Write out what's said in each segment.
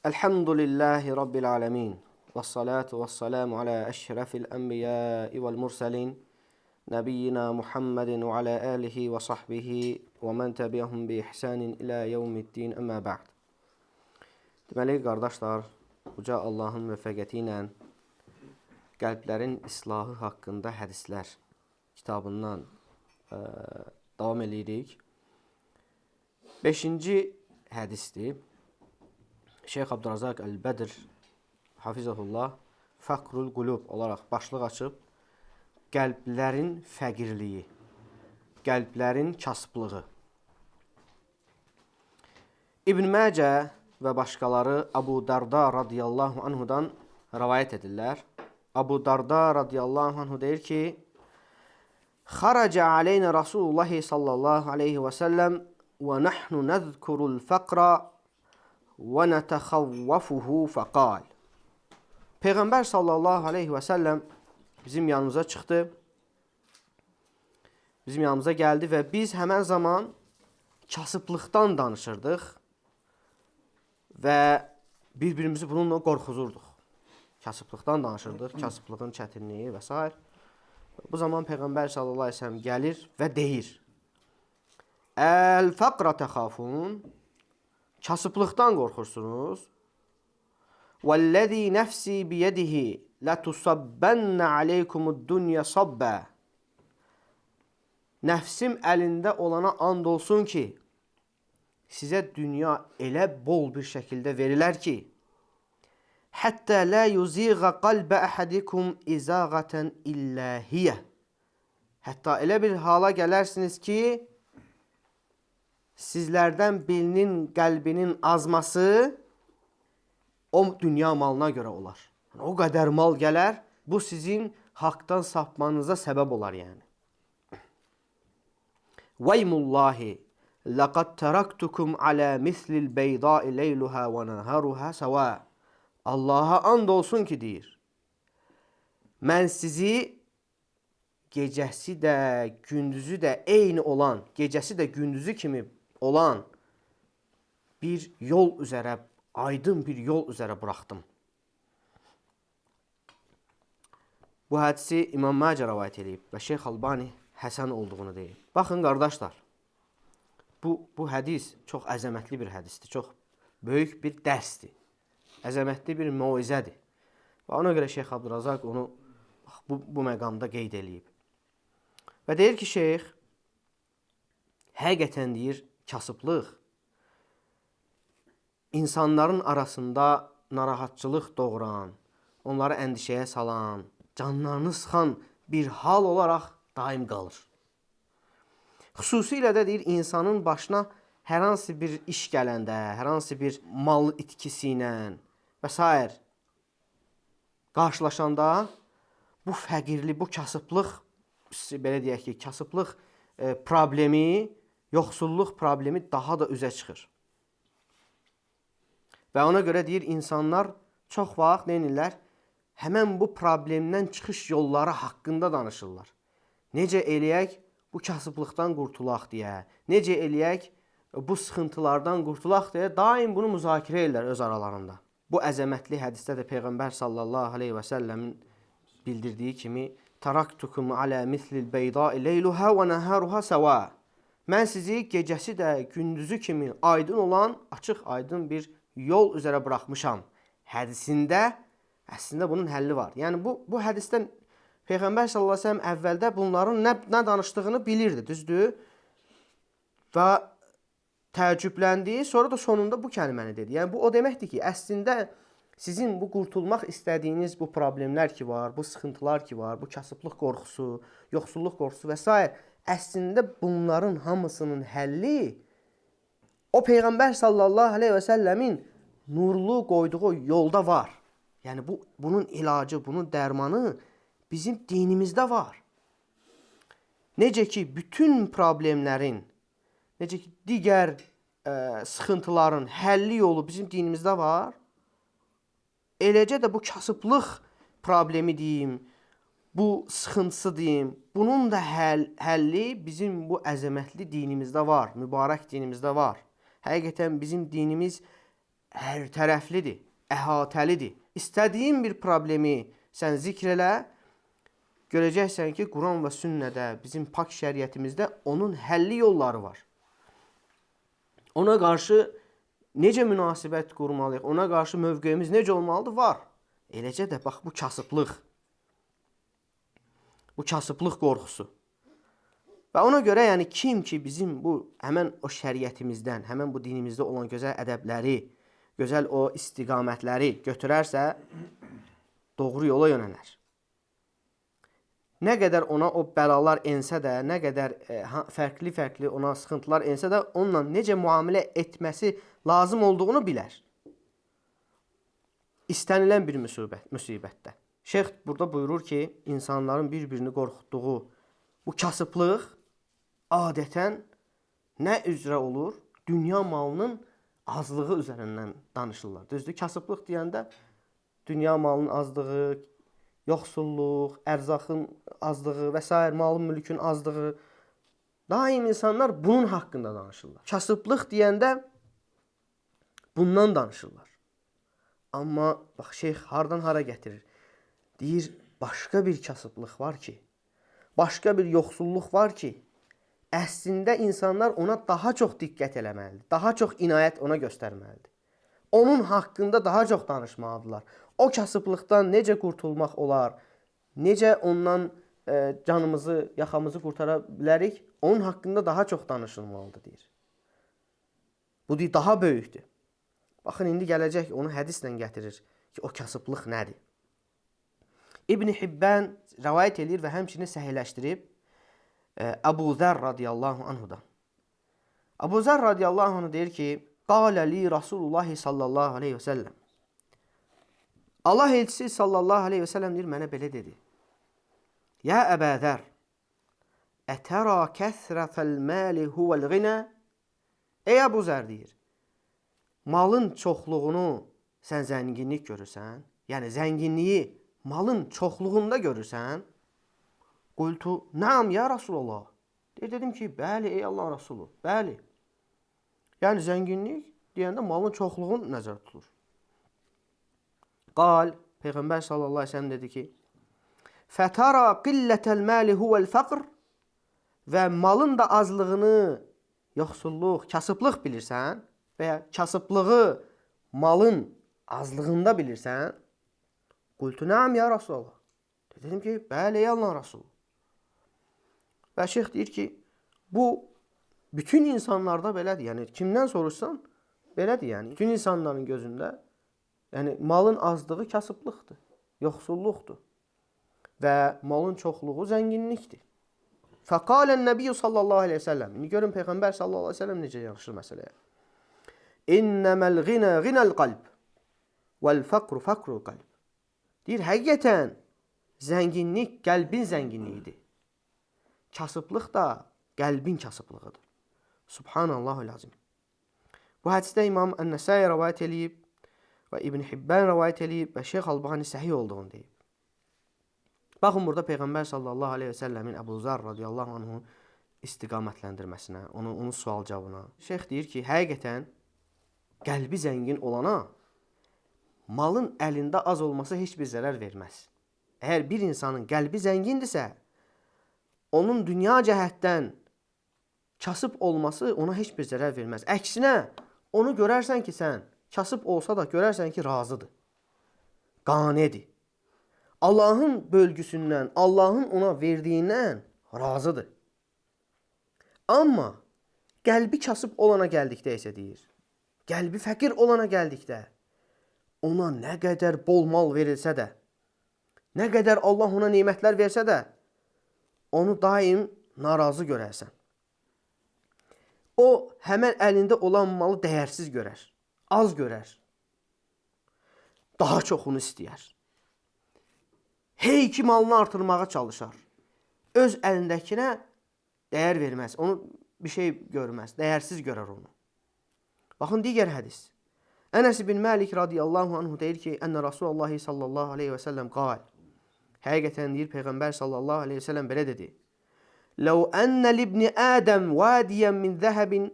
Elhamdülillahi Rabbil alemin. Vessalatu vesselamu ala eşrefil enbiyai vel murselin. Nebiyyina Muhammedin ve ala alihi ve sahbihi ve men tebi'ahum bi ihsanin ila yevmiddin əmmə ba'd. Deməli, qardaşlar, Uca Allahın müvəffəqiyyəti ilə qəlblərin islahı haqqında hədislər kitabından davam edirik. 5-ci hədisdir. Şeyx Abdurrazaq Əl-Bədr Hafizəhullah Fəqrul Qulub olaraq başlıq açıb qəlblərin fəqirliyi, qəlblərin kasıblığı. İbn Məcə və başqaları Abu Darda radiyallahu anhudan rivayət edirlər. Abu Darda radiyallahu anhu deyir ki, Xaraca aleyna Rasulullah sallallahu aleyhi və səlləm və nəhnu nəzkurul fəqra və nətəxavvafuhu fəqal. Peyğəmbər sallallahu aleyhi və səlləm bizim yanımıza çıxdı, bizim yanımıza gəldi və biz həmən zaman kasıblıqdan danışırdıq və bir-birimizi bununla qorxuzurduq. Kasıblıqdan danışırdıq, kasıblığın çətinliyi və s. Bu zaman Peyğəmbər sallallahu aleyhi və səlləm gəlir və deyir, Əl-fəqra təxafun, kasıblıqdan qorxursunuz. Vəl-ləzi nəfsi biyədihi lətusabbənə aleykumud-dunya sabbə. Nəfsim əlində olana and olsun ki, sizə dünya elə bol bir şəkildə verilər ki, həttə lə yuziğə qalbə əhədikum izağətən illəhiyyə. Hətta elə bir hala gələrsiniz ki, sizlərdən birinin qəlbinin azması o dünya malına görə olar. O qədər mal gələr, bu sizin haqdan sapmanıza səbəb olar yəni. Veymullahi, laqad taraktukum alə mislil beydai leyluha və naharuha səvə. Allaha and olsun ki, deyir, mən sizi gecəsi də, gündüzü də eyni olan, gecəsi də gündüzü kimi olan bir yol üzərə, aydın bir yol üzərə buraxdım. Bu hədisi İmam Məcə rivayət edib və Şeyx Albani həsən olduğunu deyib. Baxın, qardaşlar, bu hədis çox əzəmətli bir hədisdir, çox böyük bir dərsdir, əzəmətli bir məuizədir. Və ona görə Şeyx Abdurrazaq onu bu məqamda qeyd edib. Və deyir ki, Şeyx, həqiqətən deyir, kasıblıq insanların arasında narahatçılıq doğuran, onları əndişəyə salan, canlarını sıxan bir hal olaraq daim qalır. Xüsusilə də deyir, insanın başına hər hansı bir iş gələndə, hər hansı bir mal itkisi ilə və s. qarşılaşanda bu fəqirli, bu kasıblıq, belə deyək ki, kasıblıq problemi, yoxsulluq problemi daha da üzə çıxır. Və ona görə deyir, insanlar çox vaxt neynirlər? Həmən bu problemdən çıxış yolları haqqında danışırlar. Necə eləyək bu kasıblıqdan qurtulaq deyə, necə eləyək bu sıxıntılardan qurtulaq deyə daim bunu müzakirə edirlər öz aralarında. Bu əzəmətli hədisdə də Peyğəmbər sallallahu aleyhi və səlləmin bildirdiyi kimi Taraktukum alə mislil beydai leyluha və naharuha səvə. Mən sizi gecəsi də, gündüzü kimi aydın olan, açıq aydın bir yol üzərə buraxmışam. Hədisində əslində bunun həlli var. Yəni bu hədisdən Peyğəmbər sallallahu əleyhi və səlləm əvvəldə bunların nə danışdığını bilirdi, düzdür? Və təəccübləndi, sonra da sonunda bu kəlməni dedi. Yəni bu o deməkdir ki, əslində sizin bu qurtulmaq istədiyiniz bu problemlər ki var, bu sıxıntılar ki var, bu kasıblıq qorxusu, yoxsulluq qorxusu və s. əslində bunların hamısının həlli o Peyğəmbər sallallahu aleyhi və səlləmin nurlu qoyduğu yolda var. Yəni bunun ilacı, bunun dərmanı bizim dinimizdə var. Necə ki, bütün problemlərin, necə ki, digər sıxıntıların həlli yolu bizim dinimizdə var, eləcə də bu kasıblıq problemi deyim, bu sıxıntısı deyim, bunun da həlli bizim bu əzəmətli dinimizdə var, mübarək dinimizdə var. Həqiqətən bizim dinimiz hər tərəflidir, əhatəlidir. İstədiyin bir problemi sən zikr elə, görəcəksən ki, Quran və sünnədə, bizim pak şəriətimizdə onun həlli yolları var. Ona qarşı necə münasibət qurmalıyıq, ona qarşı mövqeyimiz necə olmalıdır? Var. Eləcə də bax bu kasıblıq. Bu kasıblıq qorxusu. Və ona görə yəni kim ki bizim bu həmən o şəriətimizdən, həmən bu dinimizdə olan gözəl ədəbləri, gözəl o istiqamətləri götürərsə, doğru yola yönələr. Nə qədər ona o bəlalar ensə də, nə qədər fərqli ona sıxıntılar ensə də, onunla necə müamilə etməsi lazım olduğunu bilər. İstənilən bir müsibətdə. Şeyx burada buyurur ki, insanların bir-birini qorxutduğu bu kasıblıq adətən nə üzrə olur? Dünya malının azlığı üzərindən danışırlar. Düzdür, kasıblıq deyəndə dünya malının azlığı, yoxsulluq, ərzaqın azlığı və s. malın mülkün azlığı. Daim insanlar bunun haqqında danışırlar. Kasıblıq deyəndə bundan danışırlar. Amma bax şeyx hardan hara gətirir? Deyir, başqa bir kasıblıq var ki, başqa bir yoxsulluq var ki, əslində insanlar ona daha çox diqqət eləməlidir. Daha çox inayət ona göstərməlidir. Onun haqqında daha çox danışmalıdırlar. O kasıblıqdan necə qurtulmaq olar? Necə ondan canımızı, yaxamızı qurtara bilərik? Onun haqqında daha çox danışılmalıdır, deyir. Bu deyir, daha böyükdür. Baxın, indi gələcək, onu hədislə gətirir ki, o kasıblıq nədir? İbn Hibbən rəvayət edir və həmçinin səhihləşdirib Əbu Zər radiyallahu anhudan. Əbu Zər radiyallahu anhu deyir ki, qalə li Rasulullah sallallahu aleyhi və səlləm. Allah elçisi sallallahu aleyhi və səlləm deyir, mənə belə dedi. Ya Əbə Zər, ətərə kəsrətəl məli huvəl qinə? Ey Əbu Zər deyir, malın çoxluğunu sən zənginlik görürsən? Yəni zənginliyi malın çoxluğunda görürsən? Qultu, naam ya Rasulallah. Dedim ki, bəli ey Allah Rasulü, bəli. Yəni zənginlik deyəndə malın çoxluğunu nəzər tutulur. Qal, Peyğəmbər sallallahu aleyhi ve sellem dedi ki, fətara qillətəl məli huvəl fəqr və malın da azlığını yoxsulluq, kasıblıq bilirsən və ya kasıblığı malın azlığında bilirsən? Qultu, naam ya Rasulallah. Dedim ki, bəli ey Allah Rasulü. Və şeyx deyir ki, bu bütün insanlarda belədir. Yəni kimdən soruşsan belədir. Yəni bütün insanların gözündə yəni malın azlığı kasıblıqdır, yoxsulluqdur və malın çoxluğu zənginlikdir. Fəqalən Nəbiyyu sallallahu aleyhi ve sellem. İndi görün Peyğəmbər sallallahu aleyhi ve sellem necə yaxşır məsələyə. İnnəməl ğinə ğinəl qalb vəl fəqru fəqrul qalb. Deyir, həqiqətən zənginlik qəlbin zənginliyidir. Kasıblıq da qəlbin kasıblığıdır. Subhanallahul azim. Bu hədisdə İmam Ən-Nəsai rəvayət eləyib və İbn Hibbən rəvayət eləyib və Şeyx Albani səhih olduğunu deyib. Baxın burada Peyğəmbər sallallahu aleyhi ve sellemin Əbu Zər radiyallahu anhun istiqamətləndirməsinə, onun sual cavabına. Şeyx deyir ki, həqiqətən qəlbi zəngin olana malın əlində az olması heç bir zərər verməz. Əgər bir insanın qəlbi zəngindirsə, onun dünya cəhətdən kasıb olması ona heç bir zərər verməz. Əksinə, onu görərsən ki, sən kasıb olsa da görərsən ki, razıdır. Qanidir. Allahın bölgüsündən, Allahın ona verdiyindən razıdır. Amma qəlbi kasıb olana gəldikdə isə deyir, qəlbi fəqir olana gəldikdə, ona nə qədər bol mal verilsə də, nə qədər Allah ona nemətlər versə də, onu daim narazı görərsən. O, həmən əlində olan malı dəyərsiz görər, az görər, daha çoxunu istəyər. Hey ki malını artırmağa çalışar. Öz əlindəkinə dəyər verməz, onu bir şey görməz, dəyərsiz görər onu. Baxın, digər hədis. Ənəs ibn Məlik radiyallahu anhu deyir ki, Ənə Rasulullah sallallahu aleyhi və səlləm qal. Həqiqətən deyir, Peyğəmbər sallallahu aleyhi və səlləm belə dedi. Ləv ənə libni Ədəm vadiyən min zəhəbin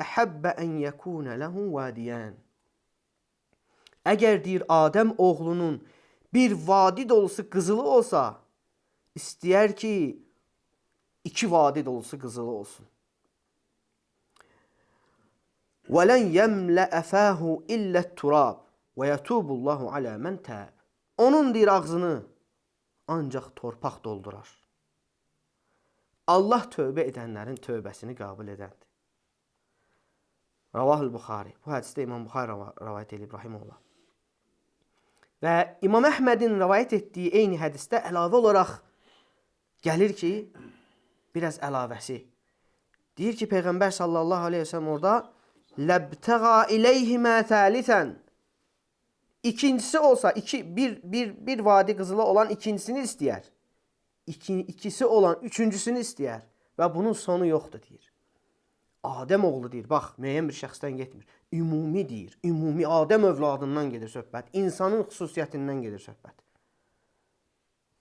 əhəbbə ən yəkunə ləhum vadiyən. Əgər deyir Adəm oğlunun bir vadi dolusu qızılı olsa, istəyər ki 2 vadi dolusu qızılı olsun. وَلَنْ يَمْلَأَ فَاهُ إِلَّا التُّرَابِ وَيَتُوبُ اللّٰهُ عَلَى مَنْ تَابَ. Onun deyir ağzını ancaq torpaq doldurar. Allah tövbə edənlərin tövbəsini qəbul edəndir. Ravahul Buxari. Bu hədisdə İmam Buxari rivayet edib rahimehullah. Və İmam Əhmədin rivayet etdiyi eyni hədisdə əlavə olaraq gəlir ki, biraz əlavəsi. Deyir ki, Peyğəmbər sallallahu aleyhi ve sellem orada لَبْتَغَى اِلَيْهِمَا ثَالِثًا. İkincisi olsa, bir vadi qızılı olan ikincisini istəyər. İkisi olan üçüncüsünü istəyər. Və bunun sonu yoxdur deyir. Adəm oğlu deyir, bax, müəyyən bir şəxsdən getmir. Ümumi deyir, ümumi Adəm övladından gedir söhbət. İnsanın xüsusiyyətindən gedir söhbət.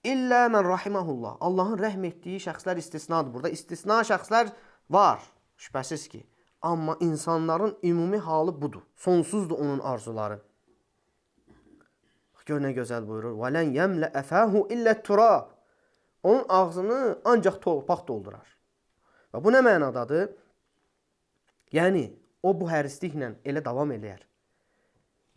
İllə mən rahiməhullah. Allahın rəhm etdiyi şəxslər istisnadır. Burada istisna şəxslər var, şübhəsiz ki. Amma insanların ümumi halı budur. Sonsuzdur onun arzuları. Gör nə gözəl buyurur. وَلَنْ يَمْلَ أَفَاهُ إِلَّا التُّرَابِ. Onun ağzını ancaq torpaq doldurar. Və bu nə mənadadır? Yəni, o bu hərisliklə elə davam eləyər.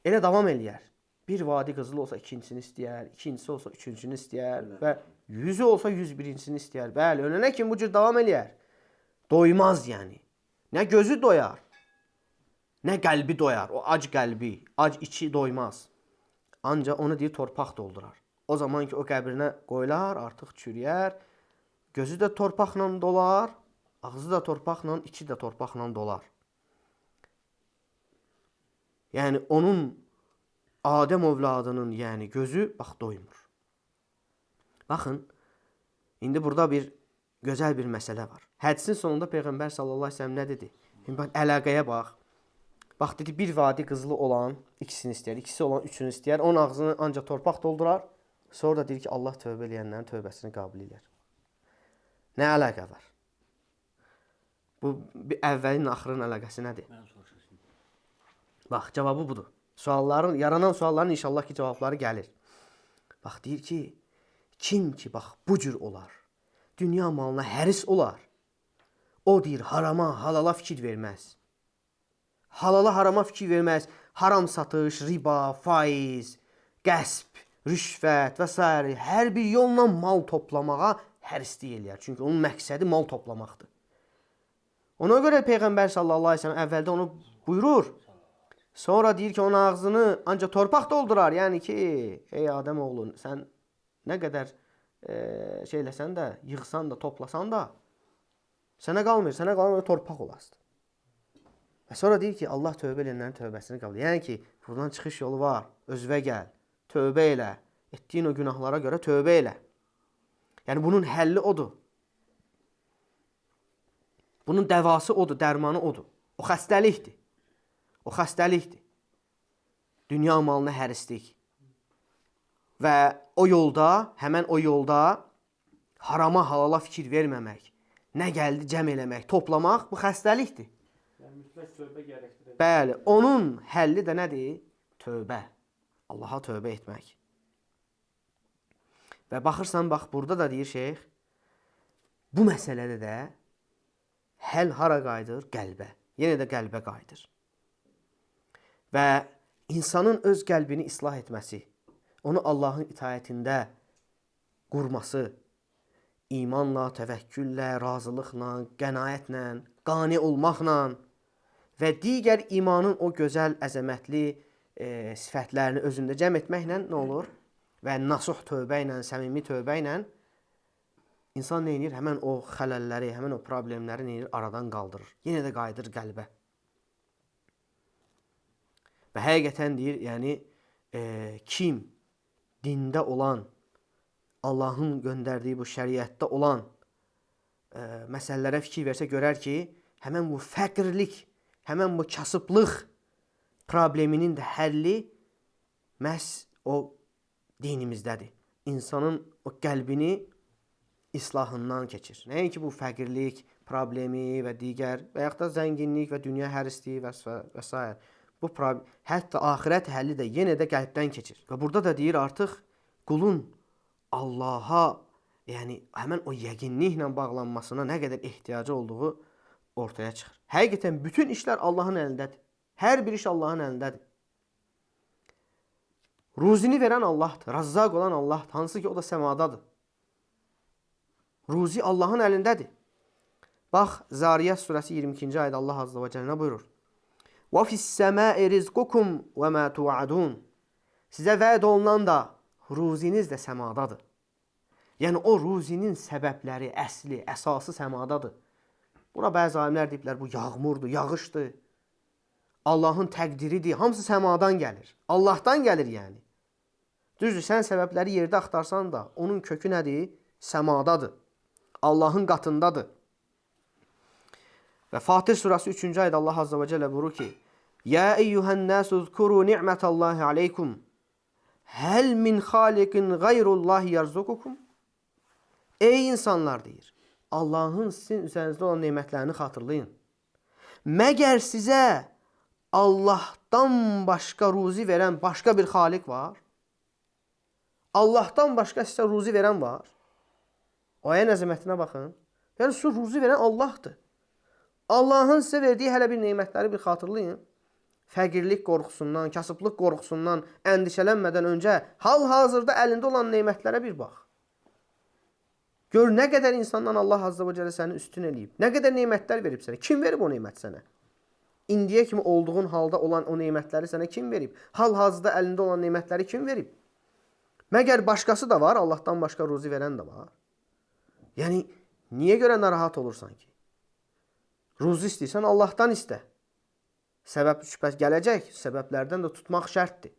Elə davam eləyər. Bir vadi qızıl olsa ikincisini istəyər, ikincisi olsa üçüncünü istəyər və 100 olsa 101-incisini istəyər. Bəli, ölənə kimi bu cür davam eləyər. Doymaz yəni. Nə gözü doyar, nə qəlbi doyar. O ac qəlbi, ac içi doymaz. Ancaq onu deyir torpaq doldurar. O zaman ki o qəbrinə qoyular, artıq çürüyər. Gözü də torpaqla dolar, ağzı da torpaqla, içi də torpaqla dolar. Yəni onun Adəm övladının yəni gözü bax doymur. Baxın, indi burada bir gözəl bir məsələ var. Hədisin sonunda Peyğəmbər sallallahu əleyhi və səlləm nə dedi? Bax, əlaqəyə bax. Bax dedi, bir vadi qızılı olan ikisini istəyər, ikisi olan üçünü istəyər. Onun ağzını ancaq torpaq doldurar. Sonra da deyir ki, Allah tövbə eləyənlərin tövbəsini qəbul edər. Nə əlaqə var? Bu əvvəlin axırın əlaqəsi nədir? Bax, cavabı budur. Yaranan sualların inşallah ki, cavabları gəlir. Bax, deyir ki, kim ki, bax, bu cür olar, dünya malına həris olar, o deyir, harama, halala fikir verməz. Halala, harama fikir verməz. Haram satış, riba, faiz, qəsb, rüşvət və s. hər bir yolla mal toplamağa hərislik eləyər. Çünki onun məqsədi mal toplamaqdır. Ona görə Peyğəmbər sallallahu aleyhi ve sellem əvvəldə onu buyurur. Sonra deyir ki, onun ağzını ancaq torpaq doldurar. Yəni ki, ey Adəm oğlu, sən nə qədər şeyləsən də, yığsan da, toplasan da, sənə qalmır torpaq olasın. Və sonra deyir ki, Allah tövbə edənlərin tövbəsini qəbul. Yəni ki, buradan çıxış yolu var. Özvə gəl, tövbə elə. Etdiyin o günahlara görə tövbə elə. Yəni bunun həlli odur. Bunun dəvası odur, dərmanı odur. O xəstəlikdir. O xəstəlikdir. Dünya malına hərislik. Və o yolda, həmən o yolda harama, halala fikir verməmək, nə gəldi cəm eləmək, toplamaq bu xəstəlikdir. Yəni mütləq tövbə gərəkdir. Bəli, onun həlli də nədir? Tövbə. Allaha tövbə etmək. Və baxırsan, bax, burada da deyir şeyx, bu məsələdə də həll hara qayıdır? Qəlbə. Yenə də qəlbə qayıdır. Və insanın öz qəlbini islah etməsi, onu Allahın itaətində qurması, imanla, təvəkküllə, razılıqla, qənaətlə, qani olmaqla və digər imanın o gözəl, əzəmətli sifətlərini özündə cəm etməklə nə olur? Və nasuh tövbə ilə, səmimi tövbə ilə insan nə edir? Həmən o xələlləri, həmən o problemləri nə edir? Aradan qaldırır. Yenə də qayıdır qəlbə. Və həqiqətən deyir, yəni kim dində olan, Allahın göndərdiyi bu şəriətdə olan məsələlərə fikir versə görər ki, həmən bu fəqirlik, həmən bu kasıblıq probleminin də həlli məhz o dinimizdədir. İnsanın o qəlbini islahından keçir. Nəinki bu fəqirlik problemi və digər və yaxud da zənginlik və dünya hərisliyi və s. Bu problem, hətta axirət həlli də yenə də qəlbdən keçir. Və burada da deyir artıq qulun Allaha, yəni həmən o yəqinliklə bağlanmasına nə qədər ehtiyacı olduğu ortaya çıxır. Həqiqətən bütün işlər Allahın əlindədir. Hər bir iş Allahın əlindədir. Ruzini verən Allahdır, Razzaq olan Allahdır, hansı ki o da səmadadır. Ruzi Allahın əlindədir. Bax, Zariyat surəsi 22-ci ayədə Allah azza və cəllə buyurur: "Və fis-səmai rizqukum və ma tu'adun." Sizə vəd olunan da ruziniz də səmadadır. Yəni o ruzinin səbəbləri, əsli, əsası səmadadır. Buna bəzi alimlər deyiblər, bu yağmurdur, yağışdır. Allahın təqdiridir, hamısı səmadan gəlir. Allahdan gəlir yəni. Düzdür, sən səbəbləri yerdə axtarsan da, onun kökü nədir? Səmadadır. Allahın qatındadır. Və Fatih surəsi 3-cü ayədə Allah azza və cəllə buyurur ki: "Ya eyyuhan-nasu zkuru ni'metallahi aleykum. Hal min xaliqin gayrullahi yarzuqukum?" Ey insanlar deyir, Allahın sizin üzərinizdə olan nemətlərini xatırlayın. Məgər sizə Allahdan başqa ruzi verən başqa bir xaliq var? Allahdan başqa sizə ruzi verən var? Ayənin əzəmətinə baxın. Yəni sizə ruzi verən Allahdır. Allahın sizə verdiyi hələ bir nemətləri bir xatırlayın. Fəqirlik qorxusundan, kasıblıq qorxusundan əndişələnmədən öncə hal-hazırda əlində olan nemətlərə bir bax. Gör nə qədər insandan Allah azza və cəllə səni üstün eləyib. Nə qədər nemətlər verib sənə. Kim verib o nemət sənə? İndiyə kimi olduğun halda olan o nemətləri sənə kim verib? Hal-hazırda əlində olan nemətləri kim verib? Məgər başqası da var, Allahdan başqa ruzi verən də var. Yəni, niyə görə narahat olursan ki? Ruzi istəyirsən, Allahdan istə. Səbəb şübhəs gələcək, səbəblərdən də tutmaq şərtdir.